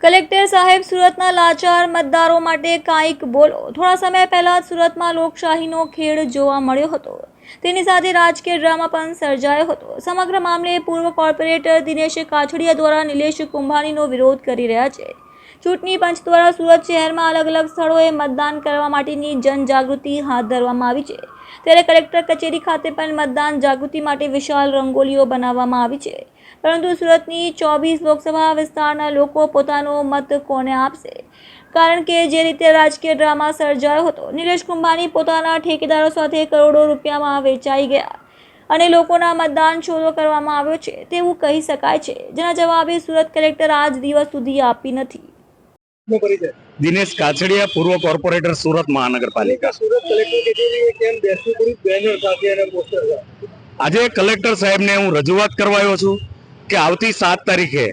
Collector સાહેબ, સુરતના લાચાર મતદારો માટે કાંઈક બોલો। થોડા સમય પહેલા સુરતમાં લોકશાહીનો ખેડ જોવા મળ્યો હતો, તેની સાથે રાજકીય ડ્રામા પણ સર્જાયો હતો। સમગ્ર મામલે પૂર્વ કોર્પોરેટર દિનેશ કાછડિયા દ્વારા નિલેશ કુંભાણીનો વિરોધ કરી રહ્યા છે। ચૂંટણી પંચ દ્વારા સુરત શહેરમાં અલગ અલગ સ્થળોએ મતદાન કરવા માટેની જનજાગૃતિ હાથ ધરવામાં આવી છે, ત્યારે કલેક્ટર કચેરી ખાતે પણ મતદાન જાગૃતિ માટે વિશાળ રંગોલીઓ બનાવવામાં આવી છે। પરંતુ સુરતની 24 લોકસભા વિસ્તારના લોકો પોતાનો મત કોને આપશે? કારણ કે જે રીતે રાજકીય ડ્રામા સર્જાયો હતો, નિલેશ કુંભાણી પોતાના ઠેકેદારો સાથે કરોડો રૂપિયામાં વેચાઈ ગયા અને લોકોના મતદાન સોદો કરવામાં આવ્યો છે તેવું કહી શકાય છે, જેના જવાબે સુરત કલેક્ટર આજ દિવસ સુધી આપી નથી। દિનેશ કાછડિયા, પૂર્વ કોર્પોરેટર, સુરત મહાનગરપાલિકા। સુરત કલેક્ટર કચેરીએ કેમ બેસવું પડ્યું બેનર સાથે અને પોસ્ટર સાથે? આજે કલેક્ટર સાહેબને હું રજૂઆત કરવા આવ્યો છું કે આવતી 7 તારીખે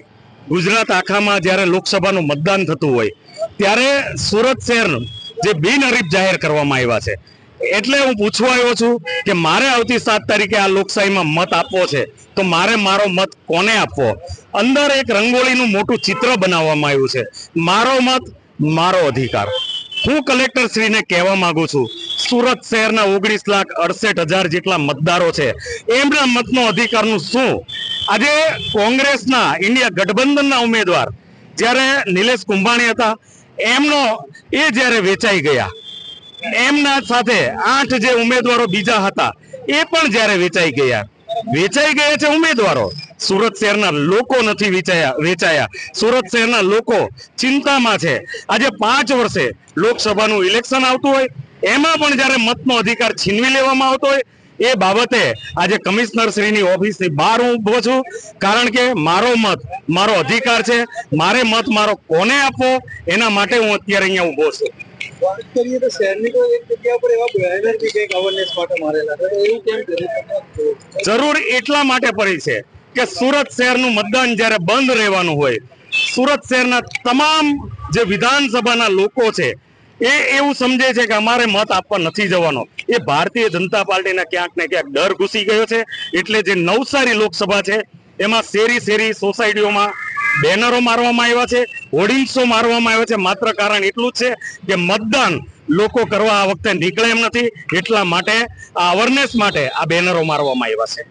ગુજરાત આખામાં જ્યારે લોકસભાનું મતદાન થતું હોય ત્યારે સુરત શહેર જે બિનહરીફ જાહેર કરવામાં આવ્યા છે, એટલે હું પૂછવા આવ્યો છું કે મારે આવતી 7 તારીખે આ લોકશાહીમાં મત આપવો છે તો મારે મારો મત કોને આપવો? અંદર એક રંગોળીનું મોટું ચિત્ર બનાવવામાં આવ્યું છે, મારો મત મારો અધિકાર। હું કલેક્ટર શ્રીને કહેવા માંગુ છું, સુરત શહેરના 19,68,000 જેટલા મતદારો છે, એમના મતનો અધિકારનું શું? આજે કોંગ્રેસના ઇન્ડિયા ગઠબંધનના ઉમેદવાર જ્યારે નિલેશ કુંભાણી હતા, એમનો એ જ્યારે વેચાઈ ગયા, એમના સાથે 8 જે ઉમેદવારો બીજા હતા એ પણ જ્યારે વેચાઈ ગયા છે ઉમેદવારો, સુરત શહેરના લોકો નથી વેચાયા। સુરત શહેરના લોકો ચિંતામાં છે। આજે 5 વર્ષે લોકસભાનું ઇલેક્શન આવતું હોય, એમાં પણ જ્યારે મતનો અધિકાર છીનવી લેવામાં આવતો હોય, એ બાબતે આજે કમિશનર શ્રીની ઓફિસની બહાર હું ઊભો છું, કારણ કે મારો મત મારો અધિકાર છે। મારે મત મારો કોને આપવો એના માટે હું અત્યારે અહીંયા ઊભો છું। વાત કરીએ તો શહેરની તો એક જગ્યા પર એવા બેનર બી કંઈક અવેરનેસ માટે મારેલા છે, એવું કેમ કર્યું? જરૂર એટલા માટે પડી છે કે સુરત શહેરનું મતદાન જ્યારે બંધ રહેવાનું હોય, સુરત શહેરના તમામ જે વિધાનસભાના લોકો છે એ એવું સમજે છે કે અમારે મત આપવા નથી જવાનો। એ ભારતીય જનતા પાર્ટીના ક્યાંક ને ક્યાંક ડર ઘૂસી ગયો છે। એટલે જે નવસારી લોકસભા છે એમાં શેરી સોસાયટીઓમાં બેનરો મારવામાં આવ્યા છે, હોર્ડિંગ્સો મારવામાં આવ્યા છે, માત્ર કારણ એટલું જ છે કે મતદાન લોકો કરવા આ વખતે નીકળે એમ નથી, એટલા માટે આ અવેરનેસ માટે આ બેનરો મારવામાં આવ્યા છે।